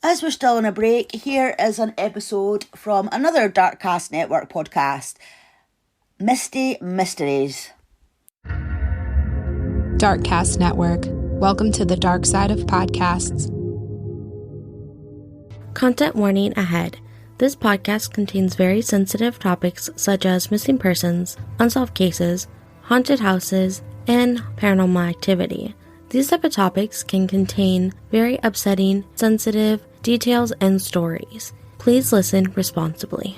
As we're still on a break, here is an episode from another Darkcast Network podcast, Misty Mysteries. Darkcast Network. Welcome to the dark side of podcasts. Content warning ahead. This podcast contains very sensitive topics such as missing persons, unsolved cases, haunted houses, and paranormal activity. These type of topics can contain very upsetting, sensitive details and stories. Please listen responsibly.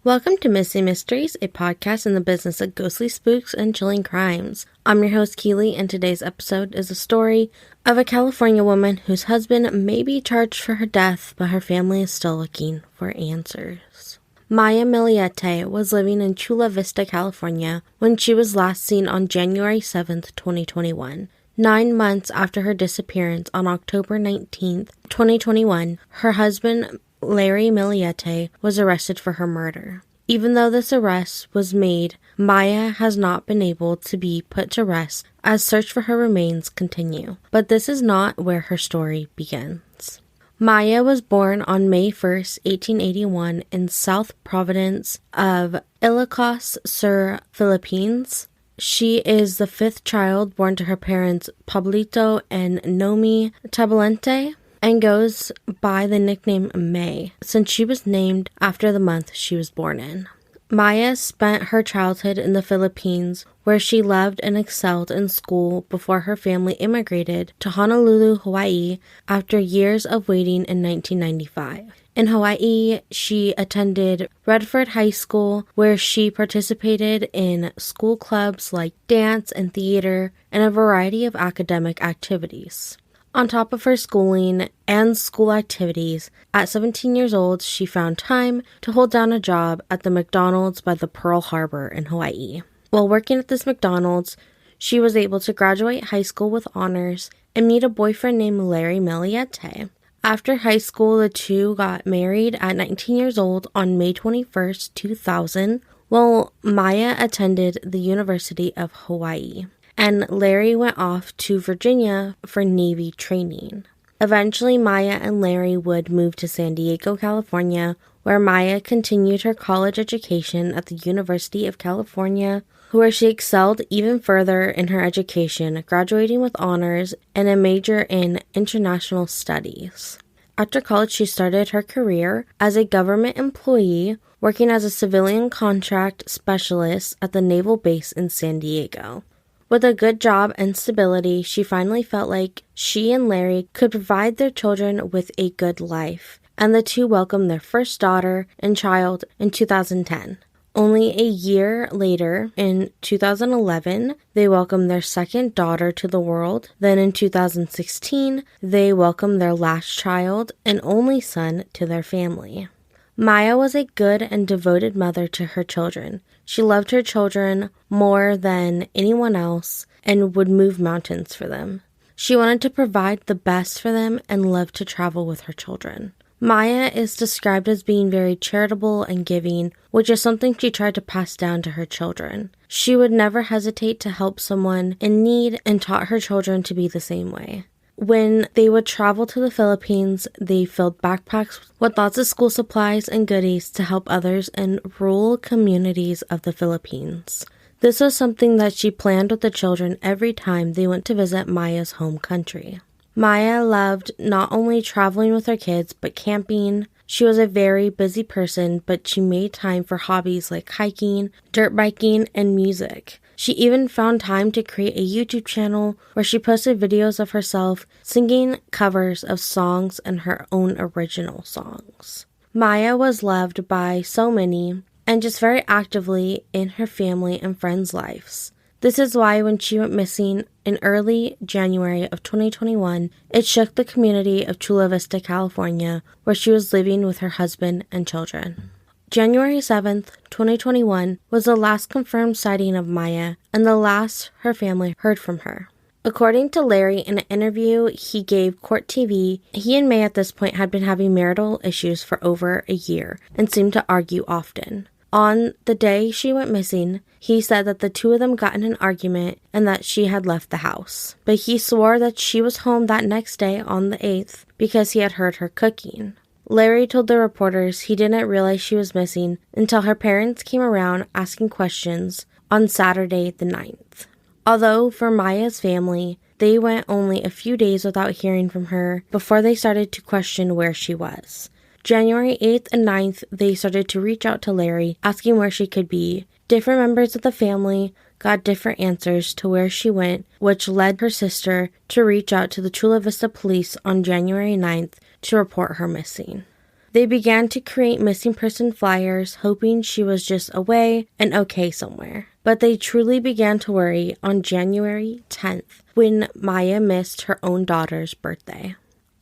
Welcome to Misty Mysteries, a podcast in the business of ghostly spooks and chilling crimes. I'm your host, Keely, and today's episode is a story of a California woman whose husband may be charged for her death, but her family is still looking for answers. Maya Miliete was living in Chula Vista, California, when she was last seen on January 7th, 2021. 9 months after her disappearance on October 19th, 2021, her husband, Larry Miliete, was arrested for her murder. Even though this arrest was made, Maya has not been able to be put to rest as search for her remains continue. But this is not where her story begins. Maya was born on May 1st, 1881 in South Province of Ilocos Sur, Philippines. She is the fifth child born to her parents Pablito and Nomi Tabalente, and goes by the nickname May, since she was named after the month she was born in. Maya spent her childhood in the Philippines, where she loved and excelled in school before her family immigrated to Honolulu, Hawaii, after years of waiting in 1995. In Hawaii, she attended Redford High School, where she participated in school clubs like dance and theater and a variety of academic activities. On top of her schooling and school activities, at 17 years old, she found time to hold down a job at the McDonald's by the Pearl Harbor in Hawaii. While working at this McDonald's, she was able to graduate high school with honors and meet a boyfriend named Larry Miliete. After high school, the two got married at 19 years old on May 21st, 2000, while Maya attended the University of Hawaii, and Larry went off to Virginia for Navy training. Eventually, Maya and Larry would move to San Diego, California, where Maya continued her college education at the University of California, where she excelled even further in her education, graduating with honors and a major in international studies. After college, she started her career as a government employee, working as a civilian contract specialist at the naval base in San Diego. With a good job and stability, she finally felt like she and Larry could provide their children with a good life, and the two welcomed their first daughter and child in 2010. Only a year later, in 2011, they welcomed their second daughter to the world. Then in 2016, they welcomed their last child and only son to their family. Maya was a good and devoted mother to her children. She loved her children more than anyone else and would move mountains for them. She wanted to provide the best for them and loved to travel with her children. Maya is described as being very charitable and giving, which is something she tried to pass down to her children. She would never hesitate to help someone in need and taught her children to be the same way. When they would travel to the Philippines, they filled backpacks with lots of school supplies and goodies to help others in rural communities of the Philippines. This was something that she planned with the children every time they went to visit Maya's home country. Maya loved not only traveling with her kids, but camping. She was a very busy person, but she made time for hobbies like hiking, dirt biking, and music. She even found time to create a YouTube channel where she posted videos of herself singing covers of songs and her own original songs. Maya was loved by so many and just very actively in her family and friends' lives. This is why when she went missing in early January of 2021, it shook the community of Chula Vista, California, where she was living with her husband and children. January 7th, 2021 was the last confirmed sighting of Maya and the last her family heard from her. According to Larry, in an interview he gave Court TV, he and May at this point had been having marital issues for over a year and seemed to argue often. On the day she went missing, he said that the two of them got in an argument and that she had left the house. But he swore that she was home that next day on the 8th because he had heard her cooking. Larry told the reporters he didn't realize she was missing until her parents came around asking questions on Saturday the 9th. Although for Maya's family, they went only a few days without hearing from her before they started to question where she was. January 8th and 9th, they started to reach out to Larry, asking where she could be. Different members of the family got different answers to where she went, which led her sister to reach out to the Chula Vista police on January 9th to report her missing. They began to create missing person flyers, hoping she was just away and okay somewhere. But they truly began to worry on January 10th when Maya missed her own daughter's birthday.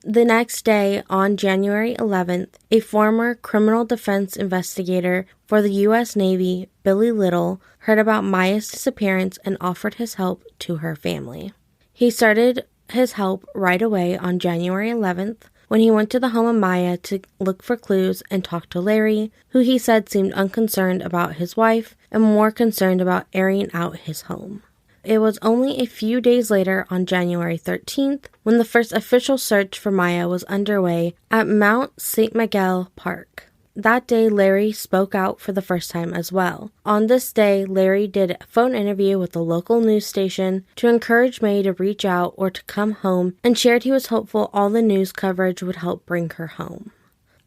The next day, on January 11th, a former criminal defense investigator for the U.S. Navy, Billy Little, heard about Maya's disappearance and offered his help to her family. He started his help right away on January 11th when he went to the home of Maya to look for clues and talk to Larry, who he said seemed unconcerned about his wife and more concerned about airing out his home. It was only a few days later, on January 13th, when the first official search for Maya was underway at Mount St. Miguel Park. That day, Larry spoke out for the first time as well. On this day, Larry did a phone interview with the local news station to encourage May to reach out or to come home, and shared he was hopeful all the news coverage would help bring her home.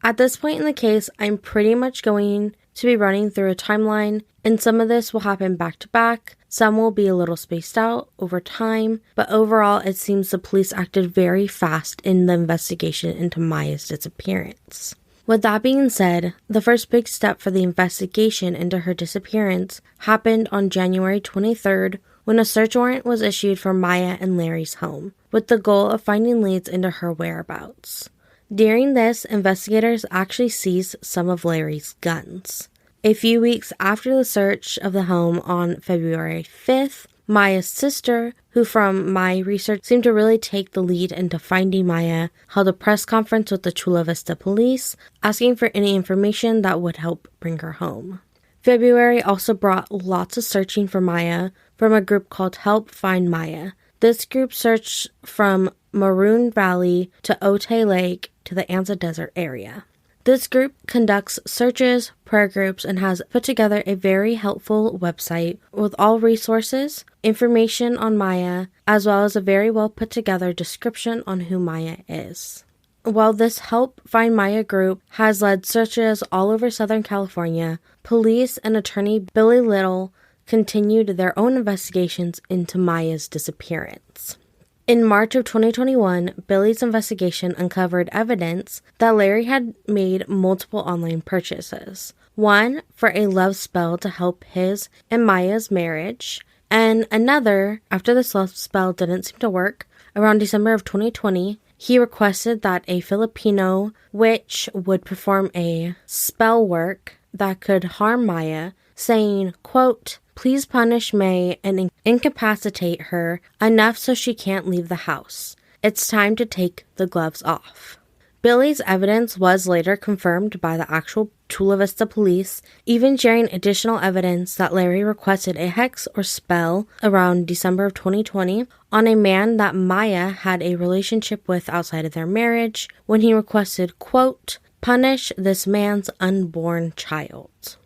At this point in the case, I'm pretty much going to be running through a timeline, and some of this will happen back to back. Some will be a little spaced out over time, but overall it seems the police acted very fast in the investigation into Maya's disappearance. With that being said, the first big step for the investigation into her disappearance happened on January 23rd when a search warrant was issued for Maya and Larry's home, with the goal of finding leads into her whereabouts. During this, investigators actually seized some of Larry's guns. A few weeks after the search of the home on February 5th, Maya's sister, who from my research seemed to really take the lead into finding Maya, held a press conference with the Chula Vista police, asking for any information that would help bring her home. February also brought lots of searching for Maya from a group called Help Find Maya. This group searched from Maroon Valley to Otay Lake to the Anza Desert area. This group conducts searches, prayer groups, and has put together a very helpful website with all resources, information on Maya, as well as a very well put together description on who Maya is. While this Help Find Maya group has led searches all over Southern California, police and attorney Billy Little continued their own investigations into Maya's disappearance. In March of 2021, Billy's investigation uncovered evidence that Larry had made multiple online purchases. One for a love spell to help his and Maya's marriage, and another, after this love spell didn't seem to work, around December of 2020, he requested that a Filipino witch would perform a spell work that could harm Maya, saying, quote, "Please punish May and incapacitate her enough so she can't leave the house. It's time to take the gloves off." Billy's evidence was later confirmed by the actual Chula Vista police, even sharing additional evidence that Larry requested a hex or spell around December of 2020 on a man that Maya had a relationship with outside of their marriage when he requested, quote, "Punish this man's unborn child."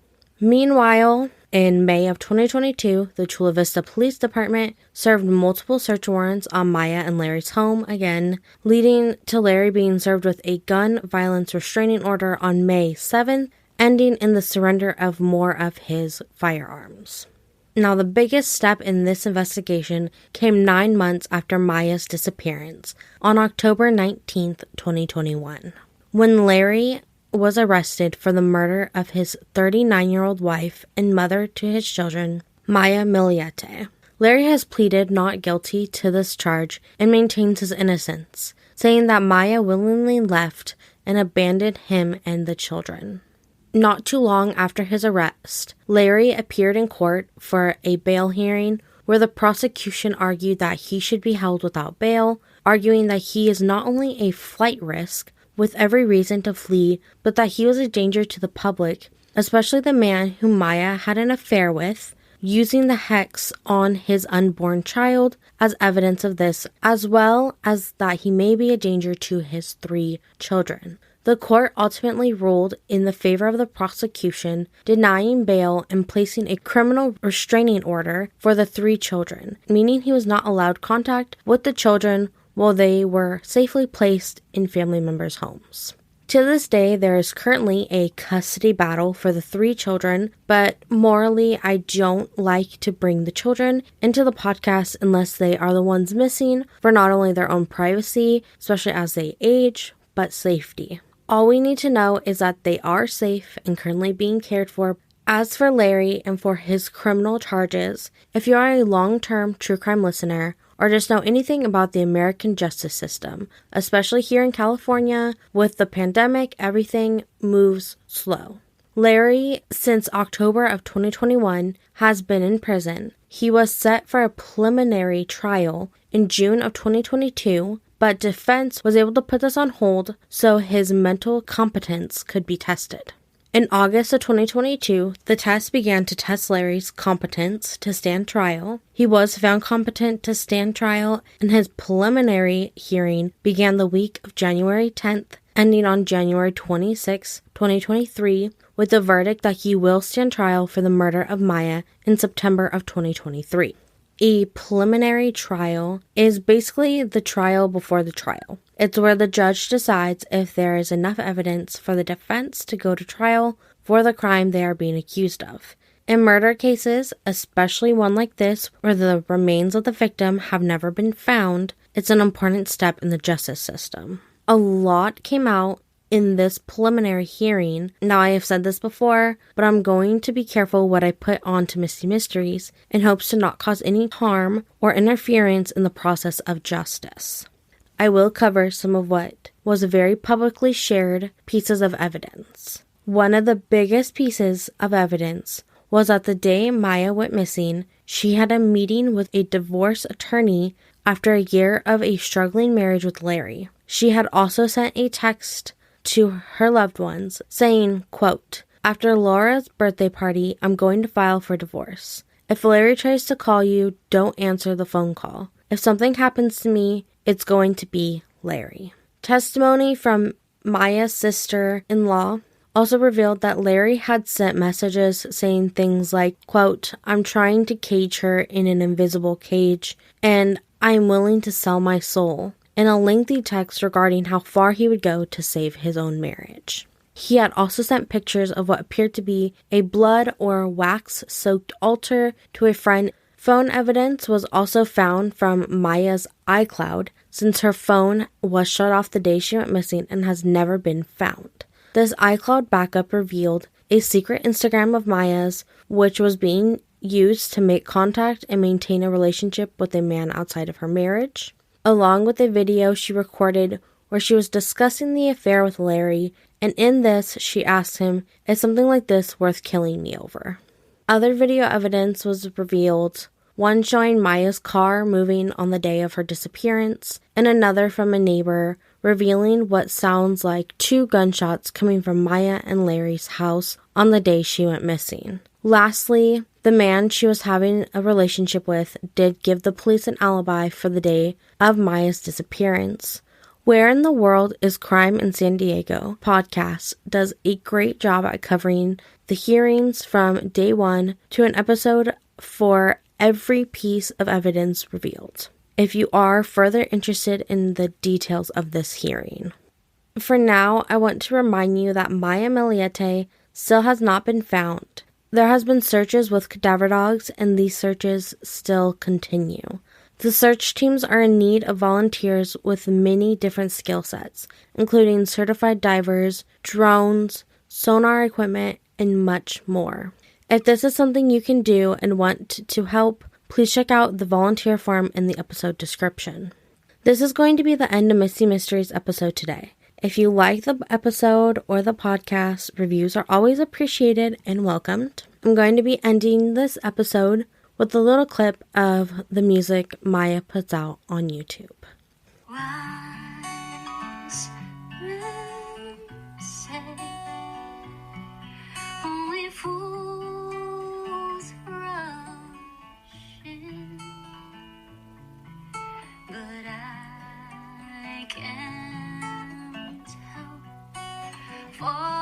Meanwhile, in May of 2022, the Chula Vista Police Department served multiple search warrants on Maya and Larry's home again, leading to Larry being served with a gun violence restraining order on May 7th, ending in the surrender of more of his firearms. Now, the biggest step in this investigation came 9 months after Maya's disappearance, on October 19th, 2021, when Larry was arrested for the murder of his 39-year-old wife and mother to his children, Maya Miliete. Larry has pleaded not guilty to this charge and maintains his innocence, saying that Maya willingly left and abandoned him and the children. Not too long after his arrest, Larry appeared in court for a bail hearing where the prosecution argued that he should be held without bail, arguing that he is not only a flight risk, with every reason to flee, but that he was a danger to the public especially the man whom Maya had an affair with, using the hex on his unborn child as evidence of this, as well as that he may be a danger to his 3 children. The court ultimately ruled in the favor of the prosecution, denying bail and placing a criminal restraining order for the 3 children, meaning he was not allowed contact with the children while they were safely placed in family members' homes. To this day, there is currently a custody battle for the 3 children, but morally, I don't like to bring the children into the podcast unless they are the ones missing for not only their own privacy, especially as they age, but safety. All we need to know is that they are safe and currently being cared for. As for Larry and for his criminal charges, if you are a long-term true crime listener, or just know anything about the American justice system, especially here in California, with the pandemic, everything moves slow. Larry, since October of 2021, has been in prison. He was set for a preliminary trial in June of 2022, but defense was able to put this on hold so his mental competence could be tested. In August of 2022, the test began to test Larry's competence to stand trial. He was found competent to stand trial, and his preliminary hearing began the week of January 10th, ending on January 26, 2023, with the verdict that he will stand trial for the murder of Maya in September of 2023. A preliminary trial is basically the trial before the trial. It's where the judge decides if there is enough evidence for the defense to go to trial for the crime they are being accused of. In murder cases, especially one like this, where the remains of the victim have never been found, it's an important step in the justice system. A lot came out in this preliminary hearing. Now, I have said this before, but I'm going to be careful what I put onto Misty Mysteries in hopes to not cause any harm or interference in the process of justice. I will cover some of what was very publicly shared pieces of evidence. One of the biggest pieces of evidence was that the day Maya went missing, she had a meeting with a divorce attorney after a year of a struggling marriage with Larry. She had also sent a text to her loved ones saying, quote, "After Laura's birthday party, I'm going to file for divorce. If Larry tries to call you, don't answer the phone call. If something happens to me, it's going to be Larry." Testimony from Maya's sister-in-law also revealed that Larry had sent messages saying things like, quote, "I'm trying to cage her in an invisible cage, and I'm willing to sell my soul," in a lengthy text regarding how far he would go to save his own marriage. He had also sent pictures of what appeared to be a blood or wax-soaked altar to a friend. Phone evidence was also found from Maya's iCloud, since her phone was shut off the day she went missing and has never been found. This iCloud backup revealed a secret Instagram of Maya's, which was being used to make contact and maintain a relationship with a man outside of her marriage, along with a video she recorded where she was discussing the affair with Larry, and in this, she asked him, "Is something like this worth killing me over?" Other video evidence was revealed, one showing Maya's car moving on the day of her disappearance, and another from a neighbor revealing what sounds like 2 gunshots coming from Maya and Larry's house on the day she went missing. Lastly, the man she was having a relationship with did give the police an alibi for the day of Maya's disappearance. Where in the World is Crime in San Diego podcast does a great job at covering the hearings from day one to an episode for every piece of evidence revealed, if you are further interested in the details of this hearing. For now, I want to remind you that Maya Miliete still has not been found. There has been searches with cadaver dogs, and these searches still continue. The search teams are in need of volunteers with many different skill sets, including certified divers, drones, sonar equipment, and much more. If this is something you can do and want to help, please check out the volunteer form in the episode description. This is going to be the end of Misty Mysteries episode today. If you like the episode or the podcast, reviews are always appreciated and welcomed. I'm going to be ending this episode with a little clip of the music Maya puts out on YouTube. Wise men say only For